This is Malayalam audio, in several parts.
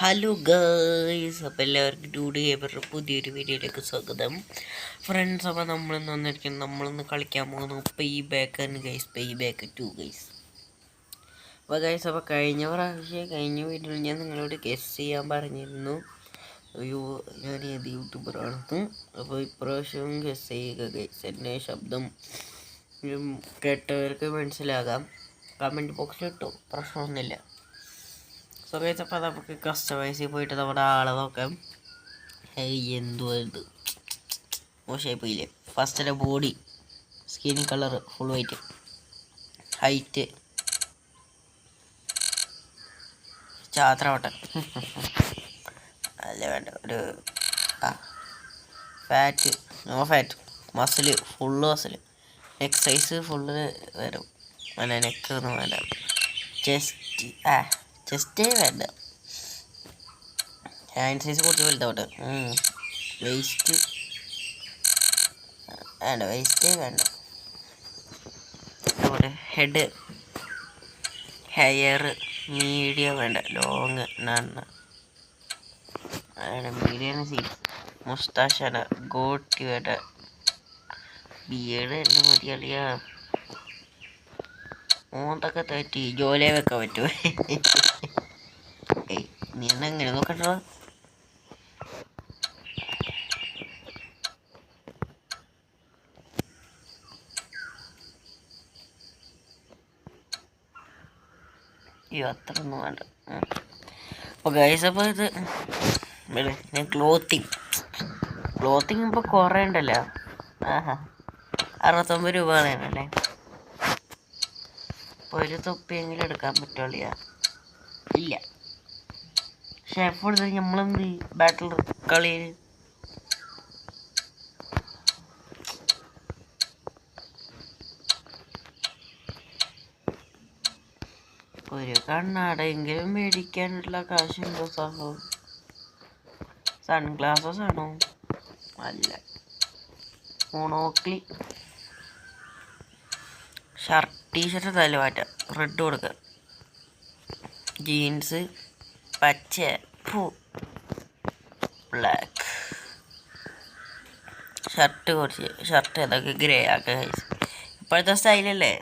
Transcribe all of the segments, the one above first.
ഹലോ ഗേയ്സ്, അപ്പോൾ എല്ലാവർക്കും ഡൂഡ് ഗെയിമറുടെ പുതിയൊരു വീഡിയോയിലേക്ക് സ്വാഗതം ഫ്രണ്ട്സ്. അപ്പോൾ നമ്മളിന്ന് കളിക്കാൻ പോകുന്നു പേ ബാക്ക് ആണ് ഗൈസ്, പേ ബാക്ക് 2 ഗൈസ്. അപ്പോൾ ഗൈസ്, അപ്പോൾ കഴിഞ്ഞ വീഡിയോയിൽ ഞാൻ നിങ്ങളോട് ഗെസ് ചെയ്യാൻ പറഞ്ഞിരുന്നു ഞാൻ ഏത് യൂട്യൂബറാണെന്ന്. അപ്പോൾ ഇപ്രാവശ്യം ഗെസ് ചെയ്യുക ഗൈസ്. എൻ്റെ ശബ്ദം കേട്ടവർക്ക് മനസ്സിലാകാം, കമൻറ്റ് ബോക്സിൽ ഇട്ടു, പ്രശ്നമൊന്നുമില്ല. സോ ഗൈസ്, അപ്പോൾ നമുക്ക് കസ്റ്റമൈസിൽ പോയിട്ട് നമ്മുടെ ആളെ നോക്കാം. എന്തുവാ ഇത്, മോശമായി പോയില്ലേ. ഫസ്റ്റിലെ body, skin colour full white, height ചാത്രവട്ടൻ അല്ല വേണ്ട, ഒരു fat, no fat, muscle full muscle, neck size full വരും. അല്ല നെക്ക് ഒന്നും വേണ്ട, ചെസ്റ്റേ വേണ്ട, ഹാൻഡ് സൈസ് കുറച്ച് വലുതാവട്ടെ. വേസ്റ്റ് വേണ്ട, വേസ്റ്റേ വേണ്ട. അതുപോലെ ഹെഡ്, ഹെയർ മീഡിയം വേണ്ട, ലോങ് നന്ന മീഡിയം സീറ്റ്, മുസ്താഷാണ്, ഗോട്ടി വേണ്ട, ബിയേഡ് എന്നെ മതിയളിയാ. മൂന്നൊക്കെ തെറ്റി ജോലിയെ വെക്കാൻ പറ്റുമോ? നീ എന്നാ എങ്ങനെ നോക്കട്ടോ. അയ്യോ, അത്ര ഒന്നും വേണ്ട. അപ്പോൾ ഗൈസ്, അപ്പോൾ ഇത് ഞാൻ ക്ലോത്തിങ് ഇപ്പോൾ കുറേ ഉണ്ടല്ലോ. 69 രൂപ വേണമല്ലേ. അപ്പോൾ ഒരു തൊപ്പിയെങ്കിലും എടുക്കാൻ പറ്റുള്ളൂ. ഇല്ല, പക്ഷെ എപ്പോൾ നമ്മളെന്ത് ബാറ്റിൽ കളിയിൽ ഒരു കണ്ണാടെങ്കിലും മേടിക്കാനുള്ള കാശുണ്ടോ സഹോ? സൺഗ്ലാസസ് ആണോ? അല്ല, മോണോക്ലി, ഷർട്ട് ടീഷർട്ട് തല മാറ്റാം, റെഡ് കൊടുക്കുക, ജീൻസ് പച്ച, ബ്ലാക്ക്, ഷർട്ട് ഏതൊക്കെ ഗ്രേ ആക്കുക. ഇപ്പോഴത്തെ സ്റ്റൈലല്ലേ.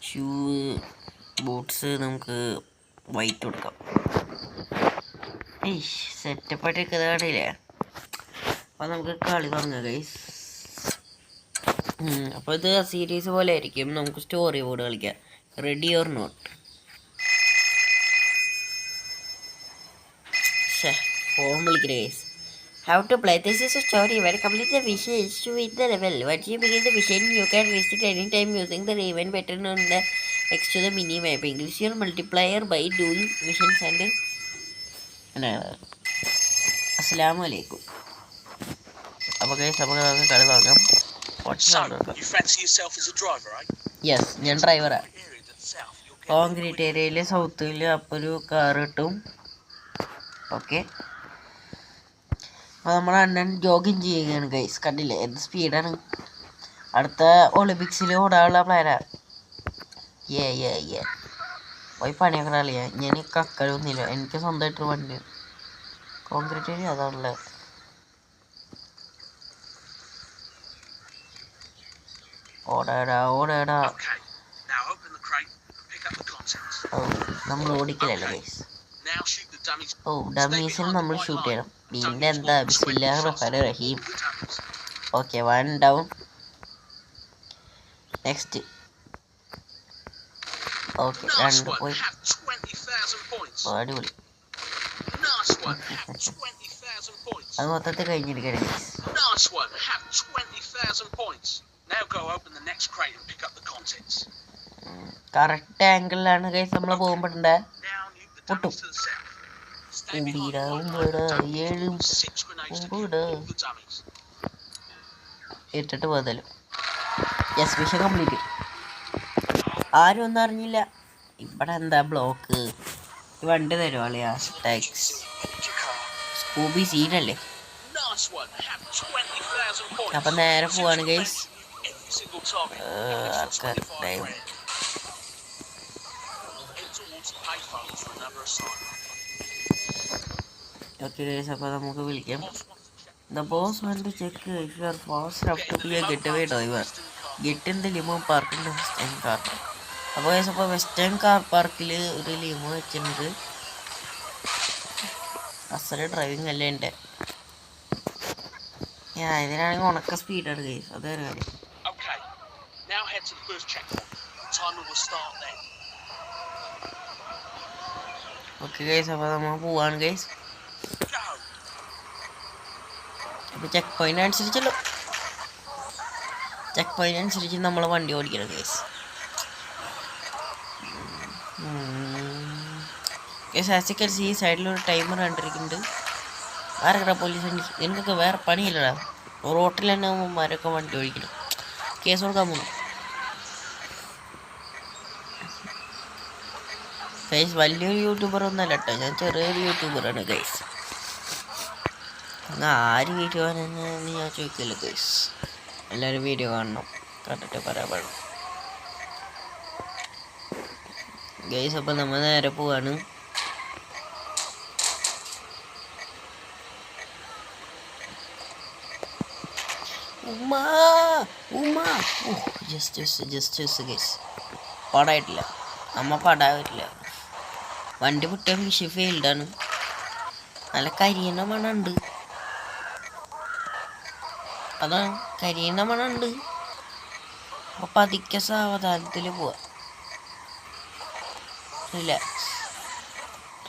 ഷൂ, ബൂട്ട്സ് നമുക്ക് വൈറ്റ് കൊടുക്കാം. സെറ്റപ്പായിട്ട് കഥകളില്ലേ. അപ്പോൾ നമുക്ക് കളി തുടങ്ങാം ഗൈസ്. അപ്പോൾ ഇത് സീരീസ് പോലെ ആയിരിക്കും. നമുക്ക് സ്റ്റോറി ബോർഡ് കളിക്കാം. Ready or not. ഫോം വിളിക്കണേ guys. How to play? This is a story where complete the vision is to win the level. Once you begin the vision, you can reset any time using the event button on the next to the mini map. Increase your multiplier by doing missions and Assalamu alaikum. അപ്പോൾ ഗൈസ്, നമുക്ക് കളി തുടങ്ങാം. യെസ്, ഞാൻ ഡ്രൈവറാണ്. കോൺക്രീറ്റ് ഏരിയയിൽ സൗത്തിൽ അപ്പോൾ ഒരു കാർ കിട്ടും. ഓക്കെ, അപ്പോൾ നമ്മുടെ അണ്ണൻ ജോഗിങ് ചെയ്യുകയാണ് ഗൈസ്. കണ്ടില്ലേ എന്ത് സ്പീഡാണ്. അടുത്ത ഒളിമ്പിക്സിൽ ഓടാനുള്ള പ്ലാനാണ്. പോയി പണിയൊക്കെ കളിയാ. ഞാൻ കക്കളൊന്നുമില്ല, എനിക്ക് സ്വന്തമായിട്ടൊരു വണ്ടി. കോൺക്രീറ്റ് ഏരിയ അതാണല്ലേ. ഓടാടാ. നമ്മൾ ഓടിക്കലല്ലേ ഗൈസ്. ഡമ്മീസിന് നമ്മൾ ഷൂട്ട് ചെയ്യണം. പിന്നെ എന്താ, ബിസ്മില്ലാഹിർ റഹ്മാനിർ റഹീം. Okay, 1 down. നെക്സ്റ്റ്. ഓക്കെ, 2 പോയി. അടിപൊളി. അത് മൊത്തത്തിൽ കഴിഞ്ഞിരിക്കണേ. കറക്റ്റ് ആംഗിളിലാണ് ഗൈസ് നമ്മൾ പോകുമ്പോണ്ടേ. പൊട്ടും. 7 പോയതല്ലോ. Yes, mission complete. ആരും ഒന്നും അറിഞ്ഞില്ല. ഇവിടെ എന്താ ബ്ലോക്ക്? വണ്ടി തരുവാളിയാ. Tax Scooby സീനല്ലേ. അപ്പം നേരെ പോവാണ് ഗൈസ്. ആൾക്കാർ ഓക്കെ ഗൈസ്, അപ്പോൾ നമുക്ക് വിളിക്കാം. The boss want to check if you are fast enough to be a getaway driver. Get in the limo park in the western car park. അപ്പോൾ ഗൈസ്, അപ്പോൾ വെസ്റ്റേൺ കാർ പാർക്കിൽ ഒരു ലിമോ വെച്ചിട്ടുണ്ട്. അസല് ഡ്രൈവിംഗ് അല്ലേ എൻ്റെ. ഇതിനാണെങ്കിൽ ഉണക്ക സ്പീഡാണ് ഗൈസ്, അതൊരു കാര്യം. ഓക്കെ ഗൈസ്, അപ്പോൾ നമ്മൾ പോവാണ് ഗൈസ്. അപ്പോൾ ചെക്ക് പോയിന്റ് അനുസരിച്ച് നമ്മൾ വണ്ടി ഓടിക്കണം ഗൈസ്. ഗൈസ് ഈ സൈഡിലൊരു ടൈമർ കണ്ടിരിക്കുന്നുണ്ട്. ആരൊക്കെ പോലീസ് വണ്ടി, നിനക്കൊക്കെ വേറെ പണിയില്ലടാ. റോട്ടിൽ തന്നെ ആകുമ്പോഴൊക്കെ വണ്ടി ഓടിക്കണം. കേസ് കൊടുക്കാൻ പോകുന്നു ഗൈസ്. വലിയൊരു യൂട്യൂബർ ഒന്നല്ല കേട്ടോ, ഞാൻ ചെറിയൊരു യൂട്യൂബറാണ് ഗൈസ്. എന്നാൽ ആര് വീഡിയോ കാണുന്നു ഞാൻ ചോദിക്കില്ല ഗൈസ്. എല്ലാവരും വീഡിയോ കാണണം, കണ്ടിട്ട് പറയാൻ പാടും ഗൈസ്. അപ്പം നമ്മൾ നേരെ പോവാണ്. ജസ്റ്റ് ഗൈസ്, പടായിട്ടില്ല, അമ്മ പടായിട്ടില്ല. വണ്ടി പൊട്ടിയ മിഷി ഫെയിൽഡാണ്. നല്ല കരിയണ മണമുണ്ട്, അതാണ് കരിയണ മണമുണ്ട്. അപ്പോൾ പതുക്കെ സാവധാനത്തിൽ പോവാ.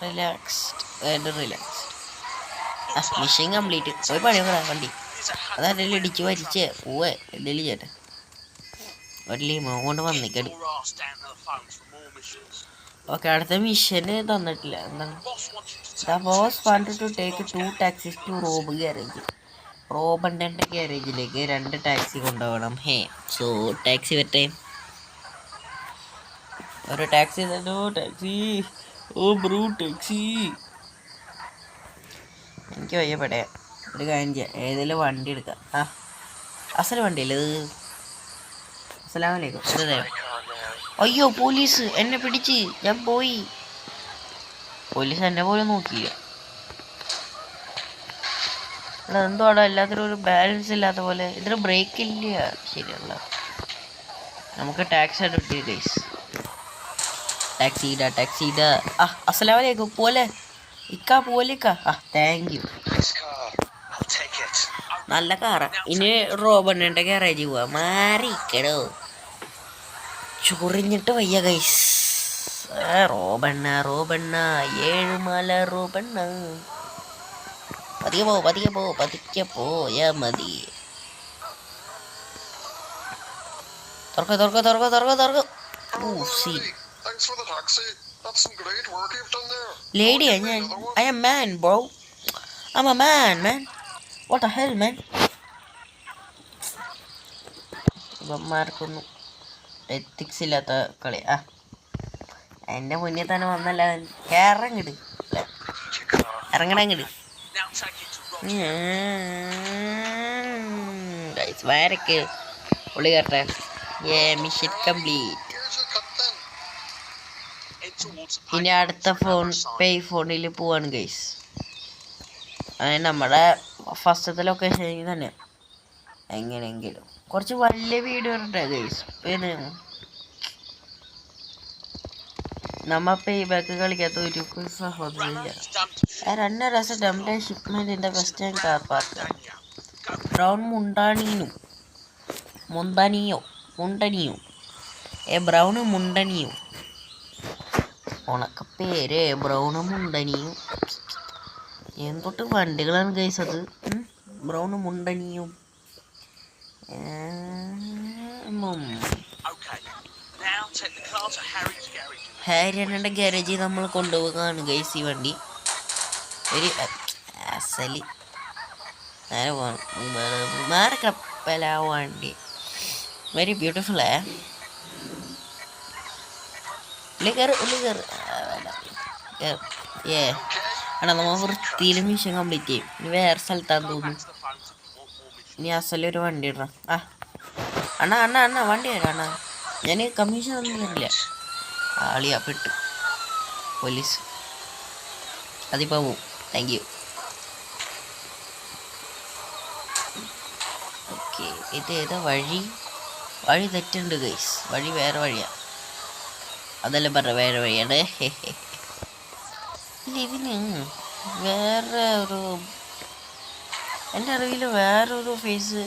റിലാക്സ്ഡ്. Mission complete. പോയി പണിയൊക്കെ വണ്ടി അതെന്തെങ്കിലും ഇടിച്ച് വരിച്ചേ പോവേ എന്തെങ്കിലും ചേട്ടാ. ഒരു ലിമോ കൊണ്ട് വന്നിക്കട്. ഓക്കെ, അടുത്ത മിഷന് തന്നിട്ടില്ല. എന്താണ്? The boss wanted to take 2 taxis to Rob garage. റോബൻ്റെ ഗ്യാരേജിലേക്ക് 2 ടാക്സി കൊണ്ടുപോകണം. സോ ടാക്സി വരട്ടെ. ഒരു ടാക്സി തന്നോ, ടാക്സി. ഓ ബ്രൂ, ടാക്സി. എനിക്ക് വയ്യ പെടയാ. ഒരു കാര്യം ചെയ്യാം, ഏതെങ്കിലും വണ്ടി എടുക്കാം. അസല് വണ്ടിയല്ലേ ഇത്? അസ്സലാമലൈക്കും. അയ്യോ, പോലീസ് എന്നെ പിടിച്ച്. ഞാൻ പോയി. പോലീസ് എന്നെ പോലും നോക്കിയില്ല. എന്തോ അവിടെ എല്ലാത്തിനും ഒരു ബാലൻസ് ഇല്ലാത്ത പോലെ. ഇതിന് ബ്രേക്ക് ഇല്ല. ശരിയല്ല, നമുക്ക് ടാക്സി എടുത്തി ഗൈസ്. ടാക്സിയുടെ അസ്സലാമലൈക്കും. പോലെ ഇക്കാ പോലിക്കാ. Thank you. നല്ല കാറാ. ഇനി റോബണ്ണൻ്റെ ഗാരേജ് പോവാ. മാറിക്കടോ, ചൊറിഞ്ഞിട്ട് വയ്യ ഗൈസ്. റോബണ്ണ 7 മല റോബണ്ണ. പതിക്കെ പോയാ മതി. തുറക്ക. ലേഡിയാ ഞാൻ. I am man bro. I'm a man. What the hell, man? ഇവന്മാർക്കൊന്നും എത്തിക്സ് ഇല്ലാത്ത കളി. എൻ്റെ മുന്നിൽ തന്നെ വന്നല്ല. ഇറങ്ങടങ്ങട്. വയറൊക്കെ ഉള്ളി കട്ടെ. Mission complete. ഇനി അടുത്ത ഫോണിൽ പോവാണ് ഗൈസ്. നമ്മുടെ ഫസ്റ്റത്തെ ലൊക്കേഷൻ തന്നെ. എങ്ങനെയെങ്കിലും കുറച്ച് വലിയ വീഡിയോ ഉണ്ട് ഗൈസ്. പിന്നെ നമ്മ പേ ബാക്ക് കളിക്കാത്ത ഒരു സഹോദരില്ല. 2 രസം ഡംഡേ ഷിപ്മെന്റിന്റെ വെസ്റ്റേൺ കാർ പാർക്ക്. ബ്രൗൺ മുണ്ടനിയോ ബ്രൗൺ മുണ്ടനിയോ ഉണക്കപ്പേര്. ബ്രൗൺ മുണ്ടനിയോ എന്തൊട്ട് വണ്ടികളാണ് ഗൈസ് അത്. ബ്രൗൺ മുണ്ടനിയും ഹാരിയണ്ണൻ്റെ ഗാരേജിൽ നമ്മൾ കൊണ്ടുപോകാണ് ഗൈസ്. ഈ വണ്ടി ഒരു അസലി നേരെ പോകണം. കപ്പല വണ്ടി വെരി ബ്യൂട്ടിഫുൾ. നമ്മൾ വൃത്തിയിൽ മിഷൻ കംപ്ലീറ്റ് ചെയ്യും. ഇനി വേറെ സ്ഥലത്താന്ന് തോന്നുന്നു. ഇനി അസലൊരു വണ്ടി ഇടണം. അണ്ണ വണ്ടി തരാം അണ്ണാ. ഞാൻ കമ്മീഷൻ ഒന്നും തരില്ല. ആളിയാ പെട്ടു പോലീസ്. അതിപ്പോൾ പോവും. Thank you. ഓക്കെ ഇത് ഏതാ വഴി? വഴി തെറ്റുണ്ട് ഗൈസ്, വഴി വേറെ വഴിയാണ്. അതെല്ലാം പറഞ്ഞ വേറെ വഴിയാണ്. ഇല്ല, ഇതിന് വേറെ ഒരു, എൻ്റെ അറിവിൽ വേറൊരു ഫേസ്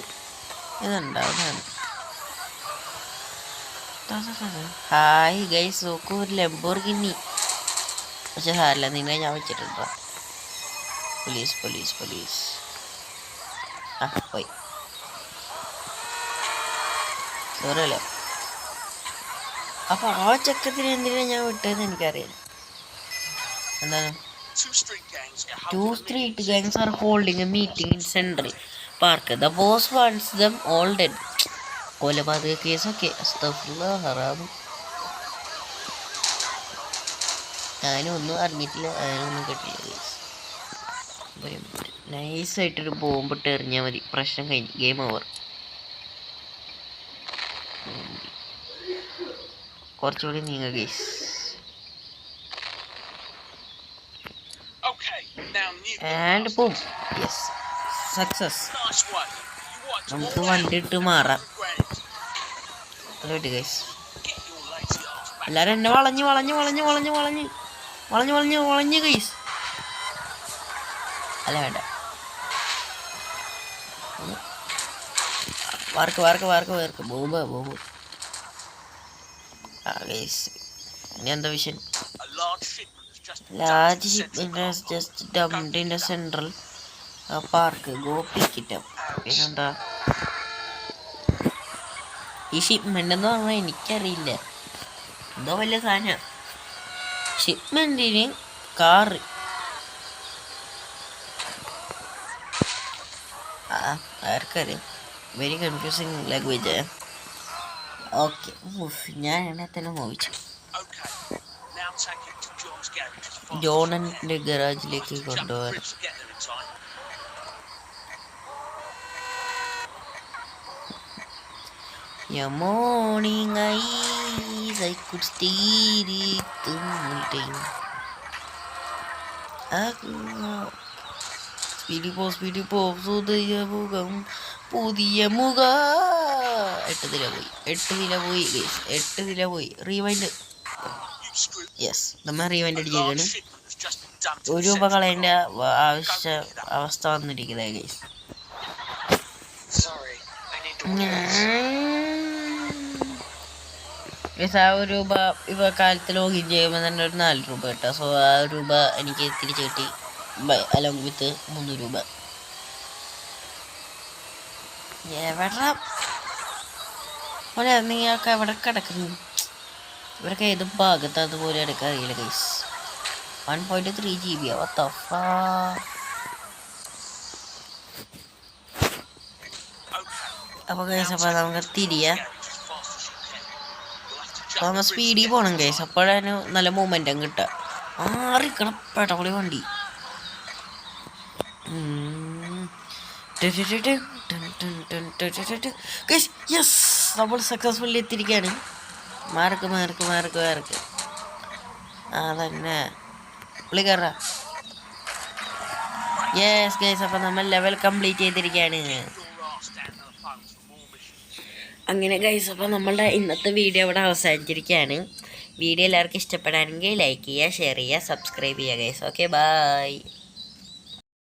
ഇതുണ്ടാവുന്നതാണ്. ഹായ് ഗൈസ്, നോക്കൂ ഒരു ലംബോർഗിനി. പക്ഷെ സാരല്ല, നിന്നെ ഞാൻ വെച്ചിട്ടുണ്ടോ. Police police police. ആ പോയി, സോറി അല്ലേ. അപ്പൊ ആ ചക്കത്തിന് എന്തിനാ ഞാൻ വിട്ടതെന്ന് എനിക്കറിയാം. എന്താണ്? Two street gangs are holding a meeting in Central Park. The boss wants them all dead. കൊലപാതക കേസൊക്കെ ഹറാമ്. ഞാനും ഒന്നും അറിഞ്ഞിട്ടില്ല, ഞാനൊന്നും കേട്ടില്ല കേസ്. നൈസായിട്ടൊരു ബോംബിട്ട് എറിഞ്ഞാൽ മതി, പ്രശ്നം കഴിഞ്ഞ്, ഗെയിം ഓവർ. കുറച്ചുകൂടി നീങ്ങ കേസ്. And boom, yes, success. നമുക്ക് വണ്ടി ഇട്ട് മാറാം. കേട്ട് ഗൈസ്, എല്ലാരും എന്നെ വളഞ്ഞ് വളഞ്ഞ് വളഞ്ഞ് വളഞ്ഞ് വളഞ്ഞ് വളഞ്ഞ് വളഞ്ഞ് വളഞ്ഞ് ഗൈസ്. അല്ല വേണ്ട, വാർക്ക് വാർക്ക് വാർക്ക് വാർക്ക് ബോംബ് ബോംബ്. ആ ഗൈസ്, ഇനി എന്താ വിഷയം? Large shipment has just dumped in the Central Park. Go pick it up. പിന്നെന്താ ഈ ഷിപ്മെന്റ് എന്ന് പറഞ്ഞാൽ എനിക്കറിയില്ല, എന്തോ വലിയ സാധനം. ഷിപ്മെന്റിന് കാറ്. ആർക്കറിയാം, വെരി കൺഫ്യൂസിങ് ലാംഗ്വേജ്. ഓക്കെ, ഞാൻ എന്നെ തന്നെ മോഹിച്ചു. ജോണന്റെ ഗരാജിലേക്ക് കൊണ്ടുപോകാൻ. Morning eyes, I could steer it through. Speedy പോ ഹൃദയമുഖം പുതിയ മുഖ. 8 നില പോയി. റീവൈൻഡ്. യെസ്, നമ്മൾ റീവൈൻഡ് അടിച്ചിരിക്കുകയാണ്. 1 രൂപ കളയേണ്ട അവസ്ഥ വന്നിരിക്കുന്നത് ഗൈസ്. ആ 1 രൂപ ഇവ കാലത്ത് ലോഗിൻ ചെയ്യുമ്പോൾ തന്നെ ഒരു 4 രൂപ കിട്ടാം. സോ ആ 1 രൂപ എനിക്ക് തിരിച്ചു കിട്ടി, അലോങ് വിത്ത് 3 രൂപ. എവിടെ പോലെ നീയൊക്കെ എവിടെ കിടക്കുന്നു? ഇവരൊക്കെ ഏത് ഭാഗത്ത് അതുപോലെ എടുക്കാൻ അറിയില്ല ഗൈസ്. 1.3 GB. അപ്പൊ ഗൈസ്, അപ്പൊ നമുക്ക് തിരിയാം. അപ്പൊ നമ്മൾ സ്പീഡിൽ പോകണം ഗൈസ്, അപ്പോഴാണ് നല്ല മൊമെന്റം കിട്ടുക. ആറിക്കണം പെട്ടപൊളി വണ്ടി. യെസ്, നമ്മൾ സക്സസ്ഫുള്ളി എത്തിയിരിക്കുകയാണ്. മാർക്ക് അതന്നെ പുള്ളി കയറാ. യെസ് ഗൈസ്, അപ്പം നമ്മൾ ലെവൽ കംപ്ലീറ്റ് ചെയ്തിരിക്കുകയാണ്. അങ്ങനെ ഗൈസ്, അപ്പം നമ്മളുടെ ഇന്നത്തെ വീഡിയോ ഇവിടെ അവസാനിച്ചിരിക്കുകയാണ്. വീഡിയോ എല്ലാവർക്കും ഇഷ്ടപ്പെടാനെങ്കിൽ ലൈക്ക് ചെയ്യുക, ഷെയർ ചെയ്യുക, സബ്സ്ക്രൈബ് ചെയ്യുക ഗൈസ്. Okay, by.